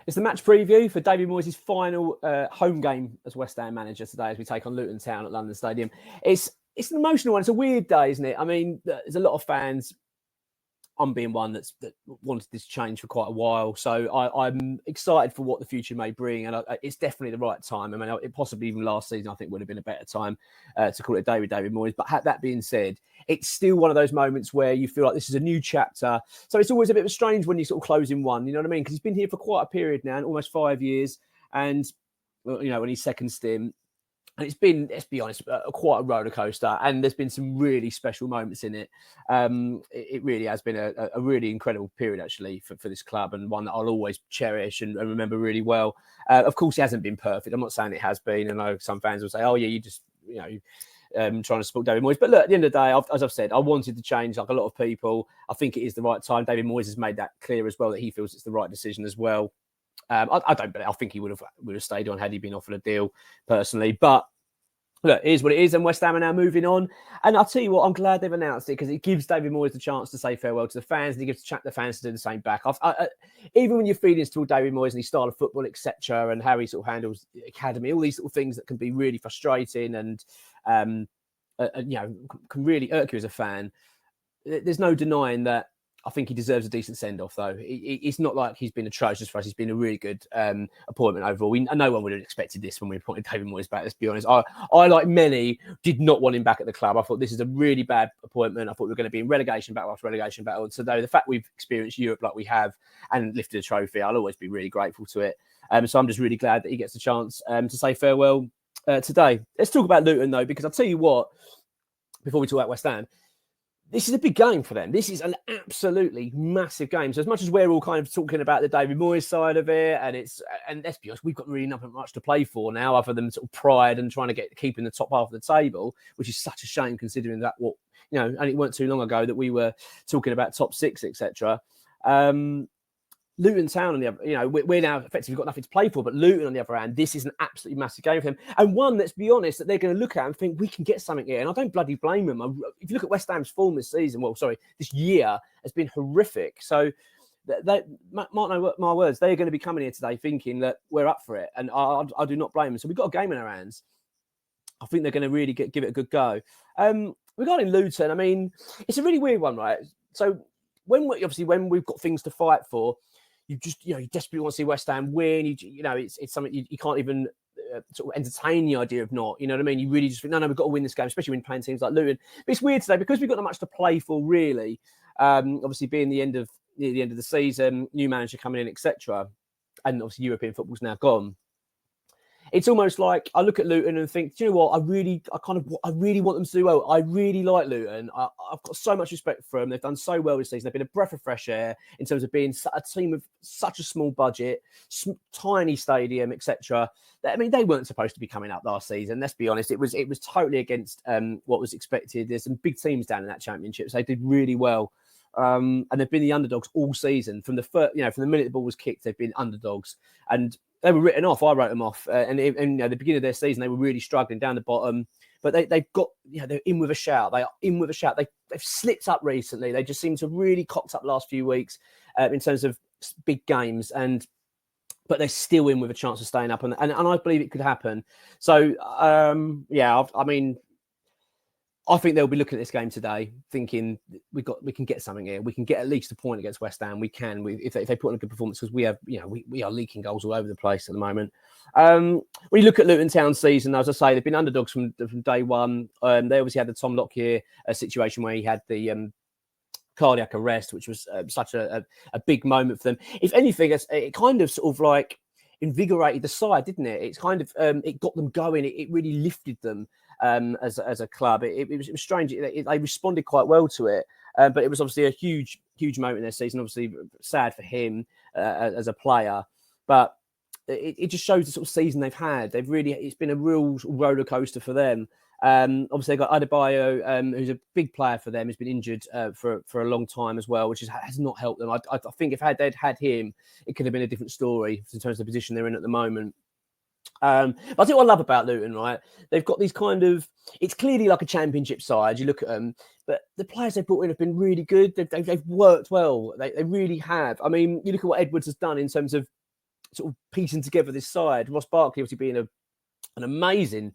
It's the match preview for David Moyes' final home game as West Ham manager today as we take on Luton Town at London Stadium. It's an emotional one. It's a weird day, isn't it? I mean, there's a lot of fans. I'm being one that wanted this change for quite a while. So I'm excited for what the future may bring. And it's definitely the right time. I mean, it possibly even last season, I think, would have been a better time to call it David Moyes. But that being said, it's still one of those moments where you feel like this is a new chapter. So it's always a bit of a strange when you sort of close in one, you know what I mean? Because he's been here for quite a period now, almost 5 years. And, you know, when his second stint, and it's been, let's be honest, quite a roller coaster. And there's been some really special moments in it. It really has been a really incredible period, actually, for this club, and one that I'll always cherish and remember really well. Of course, it hasn't been perfect. I'm not saying it has been. I know some fans will say, oh, yeah, you just, you know, trying to support David Moyes. But look, at the end of the day, as I've said, I wanted to change like a lot of people. I think it is the right time. David Moyes has made that clear as well, that he feels it's the right decision as well. I don't believe. I think he would have stayed on had he been offered a deal personally. But look, it is what it is, and West Ham are now moving on. And I'll tell you what, I'm glad they've announced it because it gives David Moyes the chance to say farewell to the fans, and he gives the fans to do the same back. Even when your feelings toward David Moyes and his style of football, etc., and how he sort of handles the academy, all these little things that can be really frustrating and you know, can really irk you as a fan. There's no denying that. I think he deserves a decent send-off, though. It's not like he's been atrocious for us. He's been a really good appointment overall. No one would have expected this when we appointed David Moyes back, let's be honest. I, like many, did not want him back at the club. I thought this is a really bad appointment. I thought we were going to be in relegation battle after relegation battle. So, though, the fact we've experienced Europe like we have and lifted a trophy, I'll always be really grateful to it. So I'm just really glad that he gets the chance to say farewell today. Let's talk about Luton, though, because I'll tell you what, before we talk about West Ham, this is a big game for them. This is an absolutely massive game. So as much as we're all kind of talking about the David Moyes side of it, and let's be honest, we've got really nothing much to play for now, other than sort of pride and trying to keep in the top half of the table, which is such a shame considering that and it weren't too long ago that we were talking about top six, etc. Luton Town on the other, we're now effectively got nothing to play for, but Luton on the other hand, this is an absolutely massive game for them. And one, let's be honest, that they're going to look at and think we can get something here. And I don't bloody blame them. If you look at West Ham's form this year has been horrific. So mark my words, they're going to be coming here today thinking that we're up for it. And I do not blame them. So we've got a game in our hands. I think they're going to really give it a good go. Regarding Luton, I mean, it's a really weird one, right? So when we've got things to fight for, you desperately want to see West Ham win. It's something you can't even sort of entertain the idea of not. You know what I mean? You really just think, no, we've got to win this game, especially when playing teams like Luton. But it's weird today because we've got not much to play for, really. Obviously, being near the end of the season, new manager coming in, etc., and obviously European football's now gone. It's almost like I look at Luton and think, do you know what? I really want them to do well. I really like Luton. I've got so much respect for them. They've done so well this season. They've been a breath of fresh air in terms of being a team of such a small budget, tiny stadium, etc. I mean, they weren't supposed to be coming up last season. Let's be honest. It was totally against what was expected. There's some big teams down in that championship, so they did really well. And they've been the underdogs all season. From the minute the ball was kicked, they've been underdogs. And they were written off. I wrote them off. And the beginning of their season, they were really struggling down the bottom. But they've got, they're in with a shout. They are in with a shout. They've slipped up recently. They just seem to have really cocked up last few weeks in terms of big games. But they're still in with a chance of staying up. And I believe it could happen. So, I mean, I think they'll be looking at this game today, thinking we can get something here. We can get at least a point against West Ham. We can, if they put on a good performance, because we have, we are leaking goals all over the place at the moment. When you look at Luton Town's season, as I say, they've been underdogs from day one. They obviously had the Tom Lockyer situation where he had the cardiac arrest, which was such a big moment for them. If anything, it kind of sort of like invigorated the side, didn't it? It's kind of it got them going. It really lifted them. As a club, it was strange. They responded quite well to it, but it was obviously a huge moment in their season. Obviously, sad for him as a player, but it just shows the sort of season they've had. It's been a real roller coaster for them. Obviously, they got Adebayo, who's a big player for them. He's been injured for a long time as well, which has not helped them. I think if they'd had him, it could have been a different story in terms of the position they're in at the moment. But I think what I love about Luton, right? They've got these it's clearly like a championship side. You look at them, but the players they've brought in have been really good. They've worked well. They really have. I mean, you look at what Edwards has done in terms of sort of piecing together this side. Ross Barkley obviously being an amazing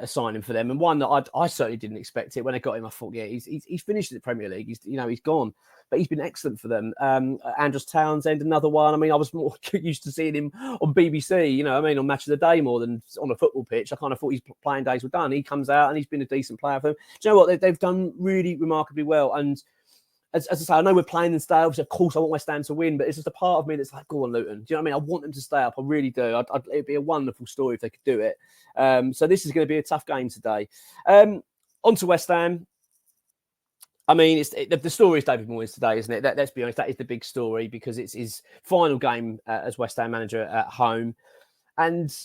signing for them, and one that I certainly didn't expect it when I got him. I thought, yeah, he's finished in the Premier League. He's gone, but he's been excellent for them. Andros Townsend, another one. I mean, I was more used to seeing him on BBC, on Match of the Day more than on a football pitch. I kind of thought his playing days were done. He comes out and he's been a decent player for them. Do you know what? They've done really remarkably well. And as I say, I know we're playing them stay. Obviously, of course, I want West Ham to win, but it's just a part of me that's like, go on, Luton. Do you know what I mean? I want them to stay up. I really do. It'd be a wonderful story if they could do it. So this is going to be a tough game today. On to West Ham. I mean, the story is David Moyes today, isn't it? Let's be honest, that is the big story because it's his final game as West Ham manager at home. And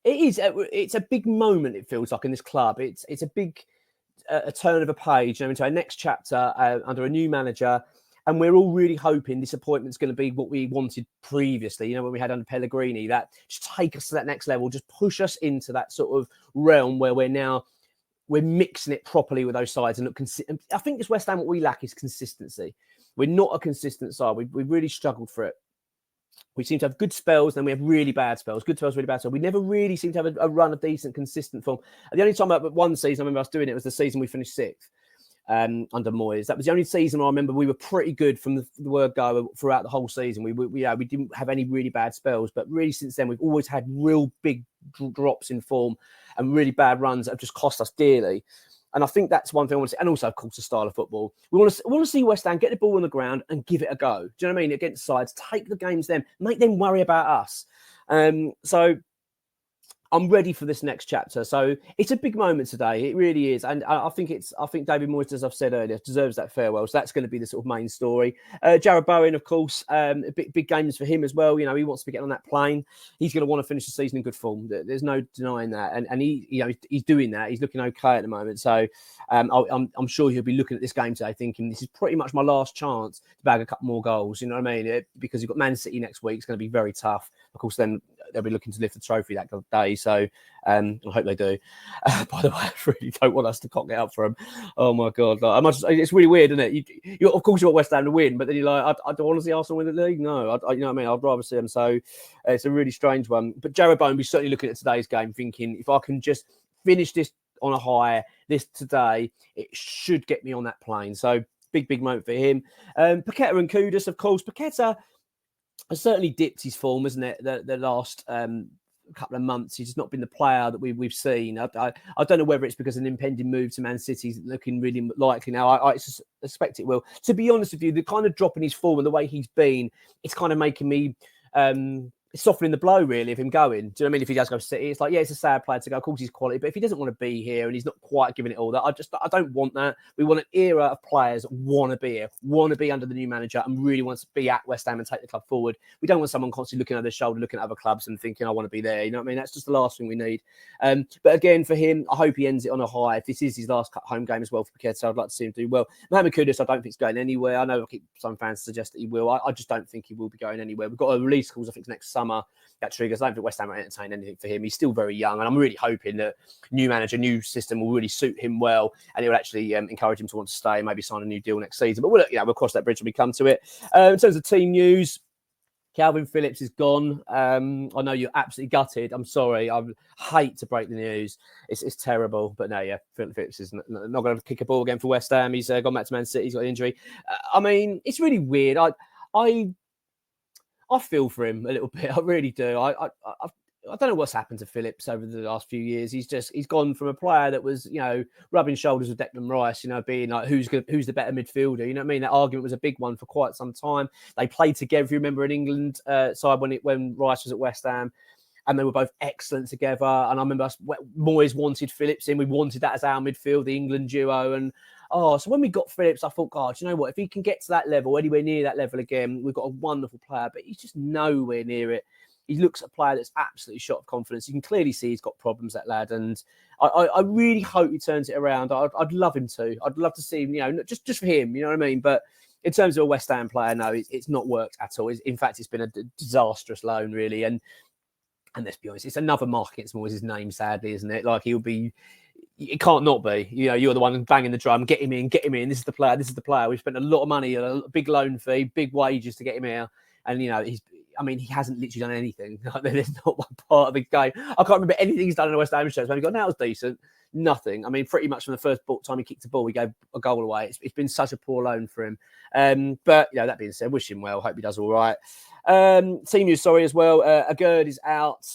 it's a big moment, it feels like, in this club. It's a big a turn of a page, into our next chapter under a new manager. And we're all really hoping this appointment's going to be what we wanted previously, when we had under Pellegrini, that just take us to that next level, just push us into that sort of realm where we're mixing it properly with those sides and look consistent. I think this West Ham, what we lack is consistency. We're not a consistent side. We really struggled for it. We seem to have good spells, then we have really bad spells. Good spells, really bad spells. We never really seem to have a run of decent, consistent form. And the only time one season I remember us doing it was the season we finished 6th. Under Moyes. That was the only season I remember we were pretty good from the word go throughout the whole season. We didn't have any really bad spells, but really since then we've always had real big drops in form and really bad runs that have just cost us dearly. And I think that's one thing I want to see. And also, of course, the style of football. We want to see West Ham get the ball on the ground and give it a go. Do you know what I mean? Against sides, take the games them, make them worry about us. So I'm ready for this next chapter. So it's a big moment today. It really is. And I think David Moyes, as I've said earlier, deserves that farewell. So that's going to be the sort of main story. Jared Bowen, of course, big games for him as well. He wants to get on that plane. He's going to want to finish the season in good form. There's no denying that. And he's doing that. He's looking okay at the moment. So I'm sure he'll be looking at this game today thinking this is pretty much my last chance to bag a couple more goals. You know what I mean? Because you've got Man City next week. It's going to be very tough. Of course, then they'll be looking to lift the trophy that day. So I hope they do. By the way, I really don't want us to cock it up for them. Oh my God. It's really weird, isn't it? You of course you want West Ham to win, but then you're like, I don't want to see Arsenal win the league. No, you know what I mean? I'd rather see them. So it's a really strange one. But Jared Bowen will be certainly looking at today's game thinking, if I can just finish this on a high, this today, it should get me on that plane. So big moment for him. Paqueta and Kudus, of course. Paqueta has certainly dipped his form, isn't it? The last couple of months, he's just not been the player that we've seen. I don't know whether it's because an impending move to Man City is looking really likely now. I suspect it will. To be honest with you, the kind of drop in his form and the way he's been, it's kind of making me softening the blow, really, of him going. Do you know what I mean? If he does go to City, it's like, yeah, it's a sad player to go. Of course, he's quality, but if he doesn't want to be here and he's not quite giving it all, I don't want that. We want an era of players that want to be here, want to be under the new manager, and really wants to be at West Ham and take the club forward. We don't want someone constantly looking over their shoulder, looking at other clubs and thinking, I want to be there. You know what I mean? That's just the last thing we need. But again, for him, I hope he ends it on a high. If this is his last home game as well for Paqueta, I'd like to see him do well. Mohamed Kudus, I don't think he's going anywhere. I know I keep some fans suggest that he will. I just don't think he will be going anywhere. We've got a release clause, I think, next summer. That triggers. I don't think West Ham will entertain anything for him. He's still very young, and I'm really hoping that new manager, new system will really suit him well, and it will actually encourage him to want to stay and maybe sign a new deal next season. But we'll cross that bridge when we come to it. In terms of team news, Calvin Phillips is gone. I know you're absolutely gutted. I'm sorry. I hate to break the news. It's terrible. But no, yeah, Phillips is not going to kick a ball again for West Ham. He's gone back to Man City. He's got an injury. I mean, it's really weird. I feel for him a little bit. I really do. I don't know what's happened to Phillips over the last few years. He's gone from a player that was, rubbing shoulders with Declan Rice, being like, who's the better midfielder? You know what I mean? That argument was a big one for quite some time. They played together, if you remember, in England side when Rice was at West Ham. And they were both excellent together. And I remember Moyes wanted Phillips in. We wanted that as our midfield, the England duo. And so when we got Phillips, I thought, God, you know what? If he can get to that level, anywhere near that level again, we've got a wonderful player. But he's just nowhere near it. He looks a player that's absolutely shot of confidence. You can clearly see he's got problems, that lad. And I really hope he turns it around. I'd love him to. I'd love to see him, just for him, you know what I mean? But in terms of a West Ham player, no, it's not worked at all. In fact, it's been a disastrous loan, really. And let's be honest, it's another mark against Moyes' name, sadly, isn't it? Like, it can't not be. You're the one banging the drum, get him in. This is the player. We've spent a lot of money, a big loan fee, big wages to get him here. And, I mean, he hasn't literally done anything. There's not one part of the game. I can't remember anything he's done in the West Ham shows. When he got, that was decent. Nothing. I mean, pretty much from the first time he kicked the ball, he gave a goal away. It's been such a poor loan for him. But, that being said, wish him well. Hope he does all right. Team news, sorry, as well. Agerd is out.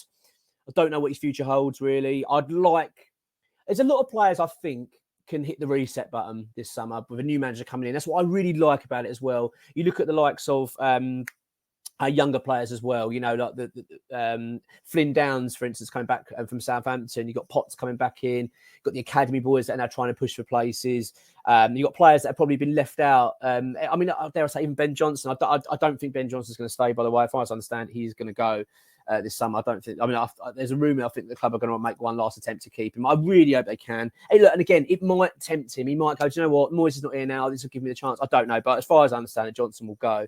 I don't know what his future holds, really. There's a lot of players, I think, can hit the reset button this summer with a new manager coming in. That's what I really like about it as well. You look at the likes of younger players as well, like the Flynn Downs, for instance, coming back from Southampton. You've got Potts coming back in. You've got the academy boys that are now trying to push for places. You've got players that have probably been left out. I mean, dare I say, even Ben Johnson. I don't think Ben Johnson's going to stay, by the way. As far as I understand, he's going to go this summer. I don't think. I mean, there's a rumour. I think the club are going to make one last attempt to keep him. I really hope they can. Hey, look, and again, it might tempt him. He might go, do you know what? Moyes is not here now. This will give me the chance. I don't know. But as far as I understand it, Johnson will go.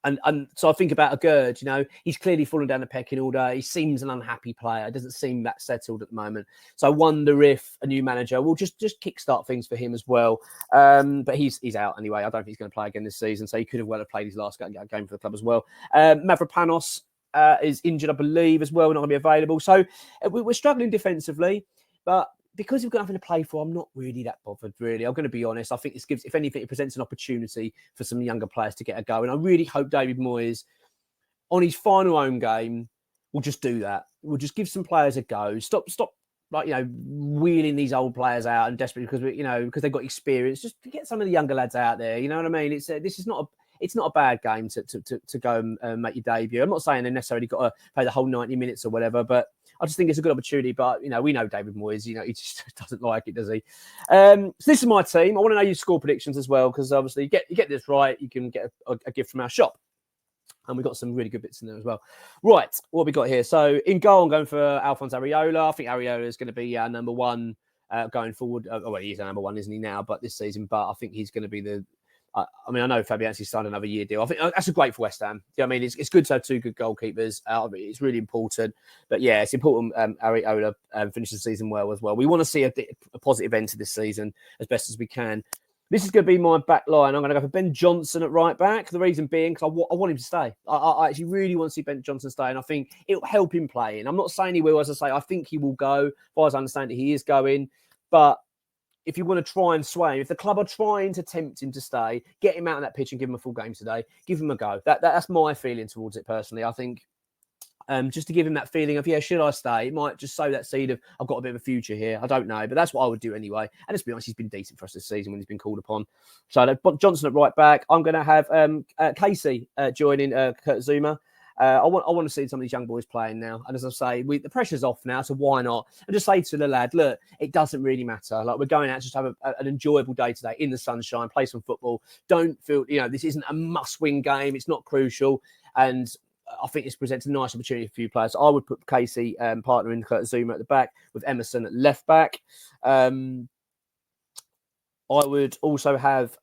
And so I think about Agerd, he's clearly fallen down the pecking order. He seems an unhappy player. It doesn't seem that settled at the moment. So I wonder if a new manager will just kickstart things for him as well. But he's out anyway. I don't think he's going to play again this season. So he could have well have played his last game for the club as well. Mavropanos is injured, I believe, as well. Not going to be available. So we're struggling defensively. But because we've got nothing to play for, I'm not really that bothered, really. I'm going to be honest. I think this gives, if anything, it presents an opportunity for some younger players to get a go. And I really hope David Moyes, on his final home game, will just do that. We'll just give some players a go. Stop, wheeling these old players out and desperately because they've got experience. Just get some of the younger lads out there. You know what I mean? It's not a bad game to go and make your debut. I'm not saying they necessarily got to play the whole 90 minutes or whatever, but I just think it's a good opportunity. But, we know David Moyes, he just doesn't like it, does he? So this is my team. I want to know your score predictions as well, because obviously you get this right, you can get a gift from our shop. And we've got some really good bits in there as well. Right, what have we got here? So in goal, I'm going for Alphonse Areola. I think Areola is going to be our number one going forward. Well, he's our number one, isn't he, now? But this season, I think he's going to be I know Fabianski's signed another year deal. I think that's great for West Ham. I mean, it's good to have two good goalkeepers. It's really important. But yeah, it's important Areola finishes the season well as well. We want to see a positive end to this season as best as we can. This is going to be my back line. I'm going to go for Ben Johnson at right back. The reason being, because I want him to stay. I actually really want to see Ben Johnson stay, and I think it'll help him playing. I'm not saying he will, as I say. I think he will go. As far as I understand it, he is going. But if you want to try and sway him, if the club are trying to tempt him to stay, get him out on that pitch and give him a full game today. Give him a go. That's my feeling towards it personally. I think just to give him that feeling of, should I stay? It might just sow that seed of, I've got a bit of a future here. I don't know, but that's what I would do anyway. And let's be honest, he's been decent for us this season when he's been called upon. So Johnson at right back. I'm going to have Casey joining Kurt Zuma. I want to see some of these young boys playing now. And as I say, the pressure's off now, so why not? And just say to the lad, look, it doesn't really matter. Like, we're going out just to have an enjoyable day today in the sunshine, play some football. Don't feel, this isn't a must-win game. It's not crucial. And I think this presents a nice opportunity for a few players. I would put Casey partnering Kurt Zuma at the back with Emerson at left back. I would also have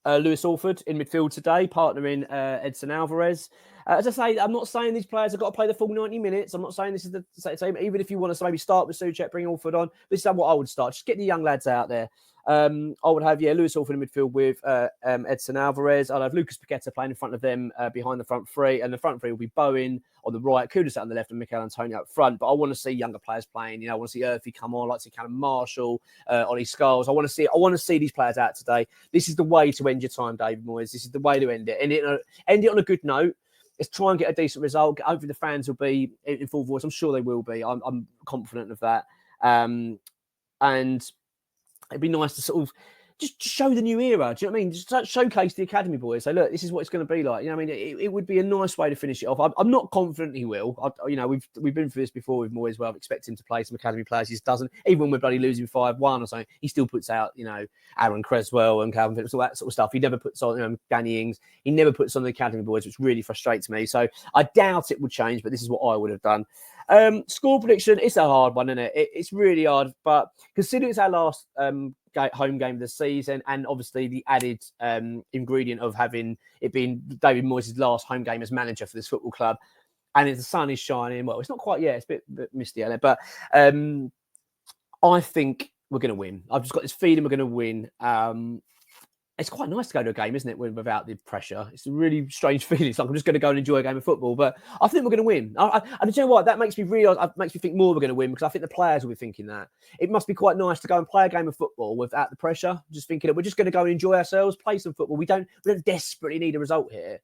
Lewis Orford in midfield today, partnering Edson Alvarez. As I say, I'm not saying these players have got to play the full 90 minutes. I'm not saying this is the same. Even if you want to maybe start with Souček, bring Orford on, this is what I would start. Just get the young lads out there. I would have, Lewis Orford in midfield with Edson Alvarez. I'd have Lucas Paqueta playing in front of them behind the front three. And the front three will be Bowen on the right, Kudus on the left, and Mikel Antonio up front. But I want to see younger players playing. I want to see Earthy come on. I like to see Callum Marshall, Ollie Scholes. I want to see these players out today. This is the way to end your time, David Moyes. This is the way to end it. End it on a good note. Let's try and get a decent result. Hopefully the fans will be in full voice. I'm sure they will be. I'm confident of that. And it'd be nice to sort of just show the new era. Do you know what I mean? Just showcase the academy boys. Say, look, this is what it's going to be like. You know what I mean? It would be a nice way to finish it off. I'm not confident he will. We've been through this before with Moyes. Well, I've expected him to play some academy players. He just doesn't. Even when we're bloody losing 5-1 or something, he still puts out, Aaron Creswell and Calvin Phillips, all that sort of stuff. He never puts on Danny Ings. He never puts on the academy boys, which really frustrates me. So I doubt it would change, but this is what I would have done. Score prediction, it's a hard one, isn't it? It's really hard, but considering it's our last home game of the season, and obviously the added ingredient of having it being David Moyes' last home game as manager for this football club, and the sun is shining. Well, it's not quite yet; it's a bit misty out there, but I think we're going to win. I've just got this feeling we're going to win. it's quite nice to go to a game, isn't it, without the pressure? It's a really strange feeling. It's like I'm just going to go and enjoy a game of football, but I think we're going to win. And you know what? That makes me realise, makes me think more we're going to win, because I think the players will be thinking that. It must be quite nice to go and play a game of football without the pressure, just thinking that we're just going to go and enjoy ourselves, play some football. We don't desperately need a result here.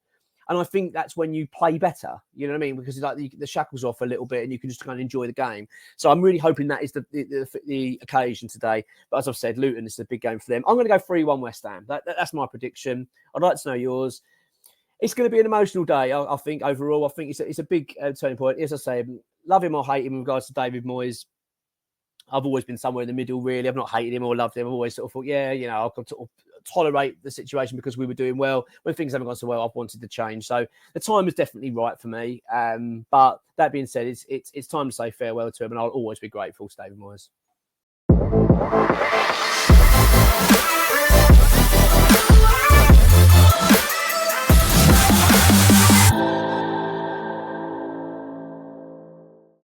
And I think that's when you play better, you know what I mean? Because it's like the shackles off a little bit and you can just kind of enjoy the game. So I'm really hoping that is the occasion today. But as I've said, Luton is a big game for them. I'm going to go 3-1 West Ham. That's my prediction. I'd like to know yours. It's going to be an emotional day, I think, overall. I think it's a big turning point. As I say, love him or hate him in regards to David Moyes. I've always been somewhere in the middle, really. I've not hated him or loved him. I've always sort of thought, yeah, you know, I can sort of tolerate the situation because we were doing well. When things haven't gone so well, I've wanted to change. So the time is definitely right for me. But that being said, it's time to say farewell to him, and I'll always be grateful to David Moyes.